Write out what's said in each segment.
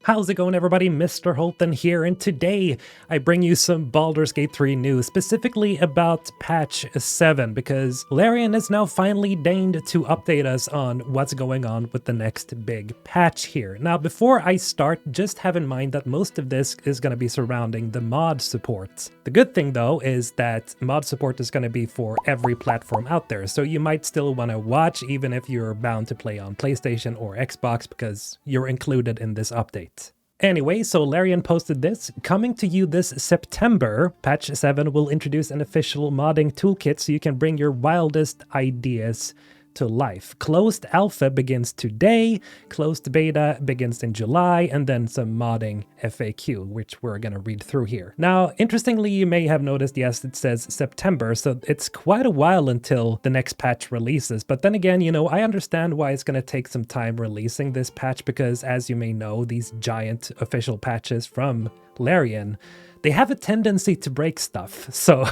How's it going, everybody? Mr. Holton here, and today I bring you some Baldur's Gate 3 news, specifically about patch 7, because Larian has now finally deigned to update us on what's going on with the next big patch here. Now, before I start, just have in mind that most of this is going to be surrounding the mod support. The good thing, though, is that mod support is going to be for every platform out there, so you might still want to watch even if you're bound to play on PlayStation or Xbox, because you're included in this update. Anyway, so Larian posted this. Coming to you this September, patch 7 will introduce an official modding toolkit so you can bring your wildest ideas to life. Closed alpha begins today, closed beta begins in July, and then some modding FAQ, which we're going to read through here. Now, interestingly, you may have noticed, yes, it says September, so it's quite a while until the next patch releases. But then again, you know, I understand why it's going to take some time releasing this patch, because as you may know, these giant official patches from Larian, they have a tendency to break stuff. So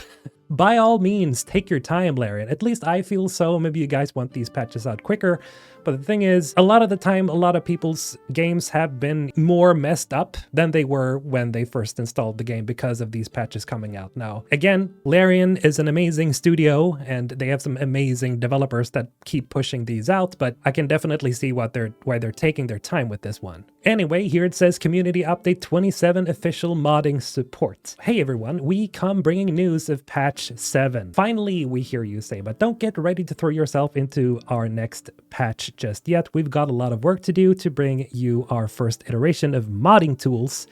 by all means, take your time, Larian. At least I feel so. Maybe you guys want these patches out quicker. But the thing is, a lot of the time, a lot of people's games have been more messed up than they were when they first installed the game because of these patches coming out now. Again, Larian is an amazing studio and they have some amazing developers that keep pushing these out, but I can definitely see why they're taking their time with this one. Anyway, here it says Community Update 27 Official Modding Support. Hey everyone, we come bringing news of patch 7. Finally, we hear you say, but don't get ready to throw yourself into our next patch just yet. We've got a lot of work to do to bring you our first iteration of modding tools,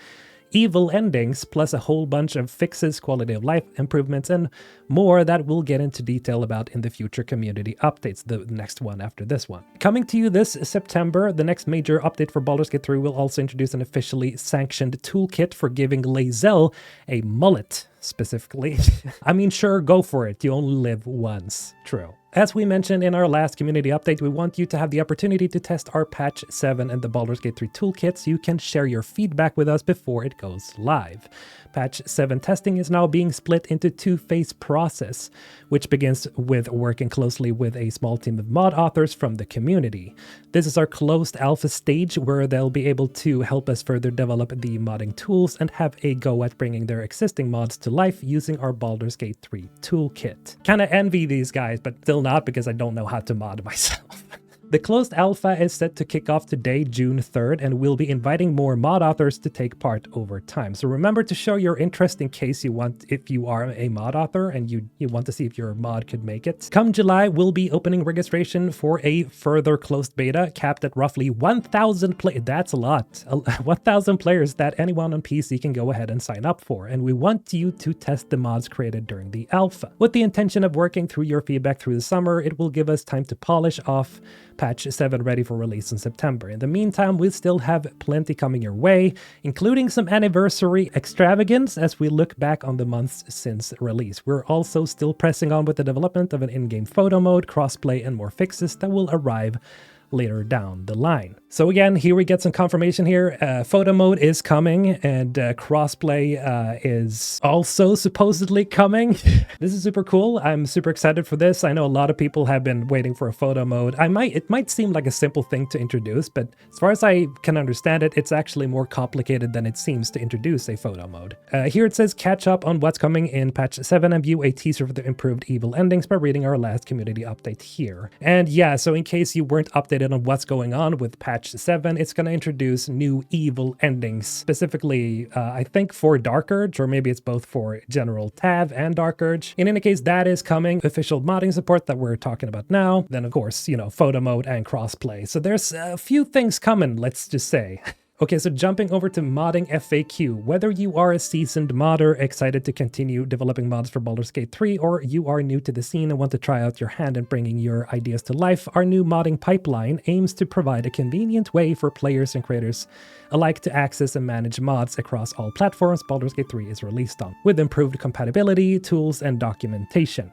evil endings, plus a whole bunch of fixes, quality of life improvements, and more that we'll get into detail about in the future community updates, the next one after this one. Coming to you this September, the next major update for Baldur's Gate 3 will also introduce an officially sanctioned toolkit for giving Lae'zel a mullet, specifically. I mean, sure, go for it. You only live once. True. As we mentioned in our last community update, we want you to have the opportunity to test our patch 7 and the Baldur's Gate 3 toolkit so you can share your feedback with us before it goes live. Patch 7 testing is now being split into two-phase process, which begins with working closely with a small team of mod authors from the community. This is our closed alpha stage where they'll be able to help us further develop the modding tools and have a go at bringing their existing mods to life using our Baldur's Gate 3 toolkit. Kinda envy these guys, but still not, because I don't know how to mod myself. The closed alpha is set to kick off today, June 3rd, and we'll be inviting more mod authors to take part over time. So remember to show your interest in case if you are a mod author and you want to see if your mod could make it. Come July, we'll be opening registration for a further closed beta capped at roughly 1,000 players. That's a lot. 1,000 players that anyone on PC can go ahead and sign up for. And we want you to test the mods created during the alpha. With the intention of working through your feedback through the summer, it will give us time to polish off patch 7 ready for release in September. In the meantime, we still have plenty coming your way, including some anniversary extravagance as we look back on the months since release. We're also still pressing on with the development of an in-game photo mode, crossplay, and more fixes that will arrive later down the line. So again, here we get some confirmation here. Photo mode is coming, and crossplay is also supposedly coming. This is super cool. I'm super excited for this. I know a lot of people have been waiting for a photo mode. It might seem like a simple thing to introduce, but as far as I can understand it, it's actually more complicated than it seems to introduce a photo mode. Here it says catch up on what's coming in patch 7 and view a teaser for the improved evil endings by reading our last community update here. And yeah, so in case you weren't updated on what's going on with patch 7, it's going to introduce new evil endings, specifically I think for Dark Urge, or maybe it's both for General Tav and Dark Urge. In any case, that is coming. Official modding support that we're talking about now. Then of course, you know, photo mode and crossplay. So there's a few things coming, let's just say. Okay, so jumping over to modding FAQ. Whether you are a seasoned modder excited to continue developing mods for Baldur's Gate 3, or you are new to the scene and want to try out your hand in bringing your ideas to life, our new modding pipeline aims to provide a convenient way for players and creators alike to access and manage mods across all platforms Baldur's Gate 3 is released on, with improved compatibility, tools, and documentation.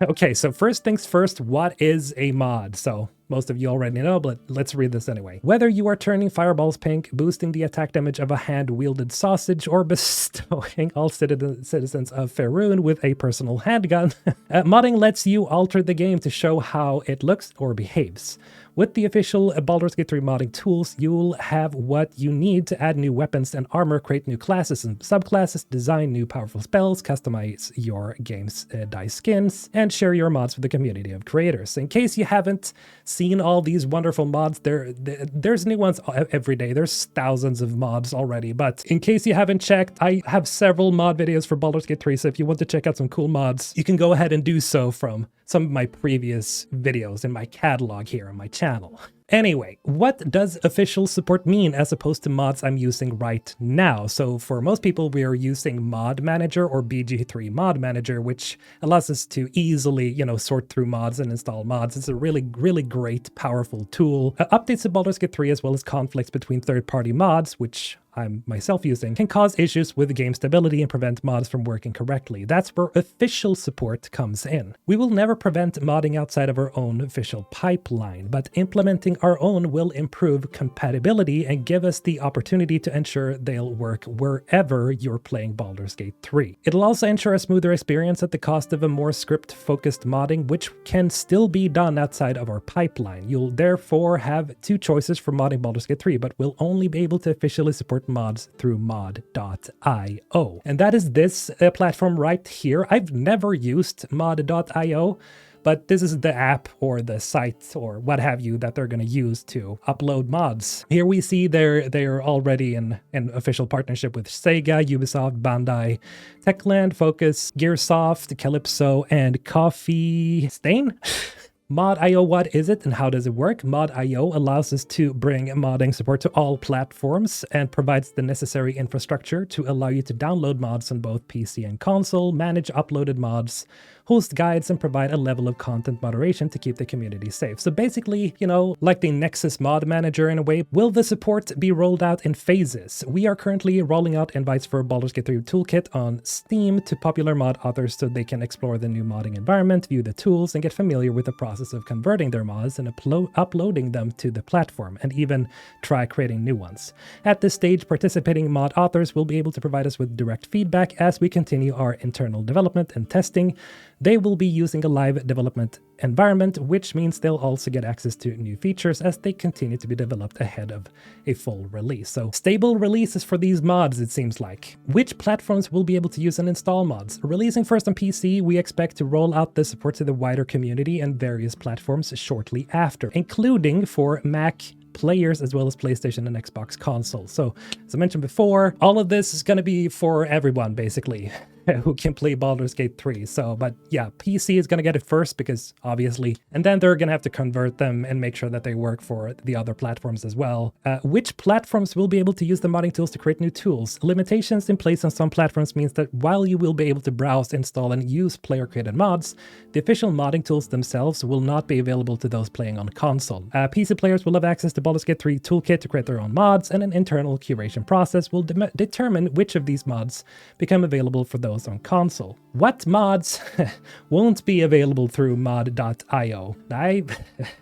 Okay, so first things first, what is a mod? So most of you already know, but let's read this anyway. Whether you are turning fireballs pink, boosting the attack damage of a hand-wielded sausage, or bestowing all citizens of Faerun with a personal handgun, modding lets you alter the game to show how it looks or behaves. With the official Baldur's Gate 3 modding tools, you'll have what you need to add new weapons and armor, create new classes and subclasses, design new powerful spells, customize your game's dice skins, and share your mods with the community of creators. In case you haven't seen all these wonderful mods, there's new ones every day. There's thousands of mods already, but in case you haven't checked, I have several mod videos for Baldur's Gate 3, so if you want to check out some cool mods, you can go ahead and do so from some of my previous videos in my catalog here on my channel. Anyway, what does official support mean as opposed to mods I'm using right now? So for most people, we are using Mod Manager or BG3 Mod Manager, which allows us to easily, sort through mods and install mods. It's a really, really great, powerful tool. Updates to Baldur's Gate 3 as well as conflicts between third-party mods, which I'm myself using, can cause issues with game stability and prevent mods from working correctly. That's where official support comes in. We will never prevent modding outside of our own official pipeline, but implementing our own will improve compatibility and give us the opportunity to ensure they'll work wherever you're playing Baldur's Gate 3. It'll also ensure a smoother experience at the cost of a more script-focused modding, which can still be done outside of our pipeline. You'll therefore have two choices for modding Baldur's Gate 3, but will only be able to officially support mods through mod.io. And that is this platform right here. I've never used mod.io, but this is the app or the site or what have you that they're going to use to upload mods. Here we see they're already in an official partnership with Sega, Ubisoft, Bandai, Techland, Focus, Gearsoft, Calypso, and Coffee Stain. Mod.io, what is it and how does it work? Mod.io allows us to bring modding support to all platforms and provides the necessary infrastructure to allow you to download mods on both PC and console, manage uploaded mods, host guides, and provide a level of content moderation to keep the community safe. So basically, like the Nexus mod manager in a way. Will the support be rolled out in phases? We are currently rolling out invites for Baldur's Gate 3 Toolkit on Steam to popular mod authors so they can explore the new modding environment, view the tools, and get familiar with the process of converting their mods and uploading them to the platform, and even try creating new ones. At this stage, participating mod authors will be able to provide us with direct feedback as we continue our internal development and testing. They will be using a live development environment, which means they'll also get access to new features as they continue to be developed ahead of a full release. So stable releases for these mods, it seems like. Which platforms will be able to use and install mods? Releasing first on PC, we expect to roll out the support to the wider community and various platforms shortly after, including for Mac players as well as PlayStation and Xbox consoles. So as I mentioned before, all of this is going to be for everyone basically who can play Baldur's Gate 3. So, but yeah, PC is going to get it first because obviously, and then they're going to have to convert them and make sure that they work for the other platforms as well. Which platforms will be able to use the modding tools to create new tools? Limitations in place on some platforms means that while you will be able to browse, install, and use player-created mods, the official modding tools themselves will not be available to those playing on console. PC players will have access to Baldur's Gate 3 Toolkit to create their own mods, and an internal curation process will determine which of these mods become available for those on console. What mods won't be available through mod.io? I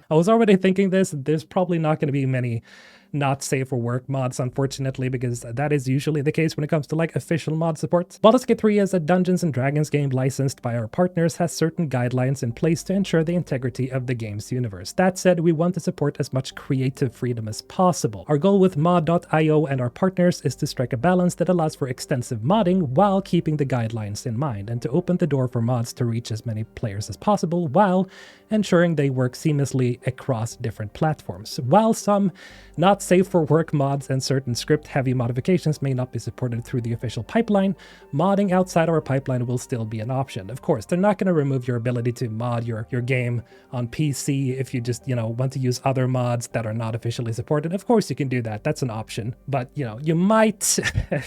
was already thinking this. There's probably not going to be many not safe for work mods, unfortunately, because that is usually the case when it comes to like official mod support. Baldur's Gate 3 as a Dungeons & Dragons game licensed by our partners has certain guidelines in place to ensure the integrity of the game's universe. That said, we want to support as much creative freedom as possible. Our goal with mod.io and our partners is to strike a balance that allows for extensive modding while keeping the guidelines in mind, and to open the door for mods to reach as many players as possible while ensuring they work seamlessly across different platforms. While some not safe for work mods and certain script-heavy modifications may not be supported through the official pipeline, modding outside our pipeline will still be an option. Of course, they're not going to remove your ability to mod your game on PC if you just, want to use other mods that are not officially supported. Of course, you can do that. That's an option. But, you might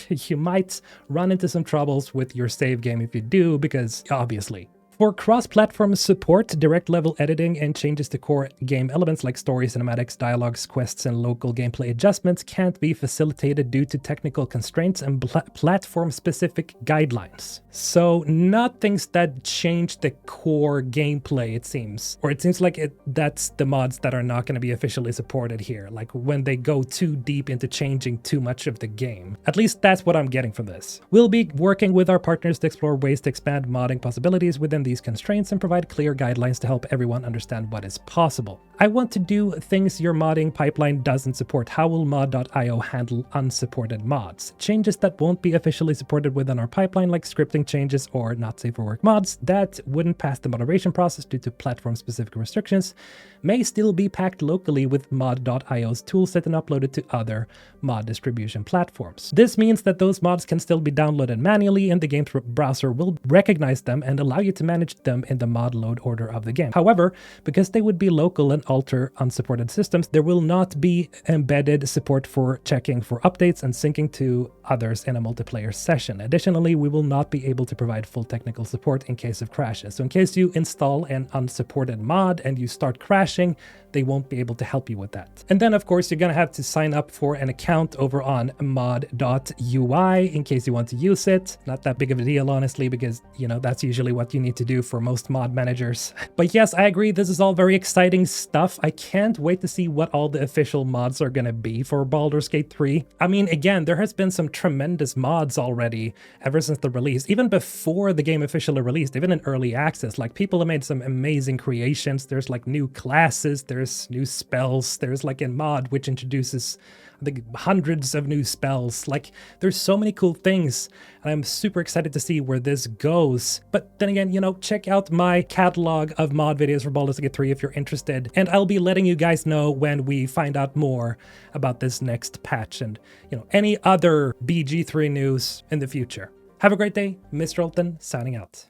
you might run into some troubles with your save game if you do, because obviously For cross-platform support, direct level editing, and changes to core game elements like stories, cinematics, dialogues, quests, and local gameplay adjustments can't be facilitated due to technical constraints and platform-specific guidelines. So not things that change the core gameplay, it seems. Or it seems like that's the mods that are not going to be officially supported here, like when they go too deep into changing too much of the game. At least that's what I'm getting from this. We'll be working with our partners to explore ways to expand modding possibilities within these constraints and provide clear guidelines to help everyone understand what is possible. I want to do things your modding pipeline doesn't support. How will mod.io handle unsupported mods? Changes that won't be officially supported within our pipeline, like scripting changes or not safe for work mods that wouldn't pass the moderation process due to platform-specific restrictions, may still be packed locally with mod.io's toolset and uploaded to other mod distribution platforms. This means that those mods can still be downloaded manually, and the game's browser will recognize them and allow you to manage them in the mod load order of the game. However, because they would be local and alter unsupported systems, there will not be embedded support for checking for updates and syncing to others in a multiplayer session. Additionally, we will not be able to provide full technical support in case of crashes. So in case you install an unsupported mod and you start crashing, they won't be able to help you with that. And then of course you're gonna have to sign up for an account over on mod.ui in case you want to use it. Not that big of a deal, honestly, because you know that's usually what you need to do for most mod managers. But yes, I agree, this is all very exciting stuff. I can't wait to see what all the official mods are gonna be for Baldur's Gate 3. I mean, again, there has been some tremendous mods already ever since the release, even before the game officially released, even in early access. Like, people have made some amazing creations. There's like new classes, there's new spells, there's like a mod which introduces I think hundreds of new spells. Like, there's so many cool things, and I'm super excited to see where this goes. But then again, you know, check out my catalog of mod videos for Baldur's Gate 3 if you're interested, and I'll be letting you guys know when we find out more about this next patch and, you know, any other BG3 news in the future. Have a great day. Mr. Olton signing out.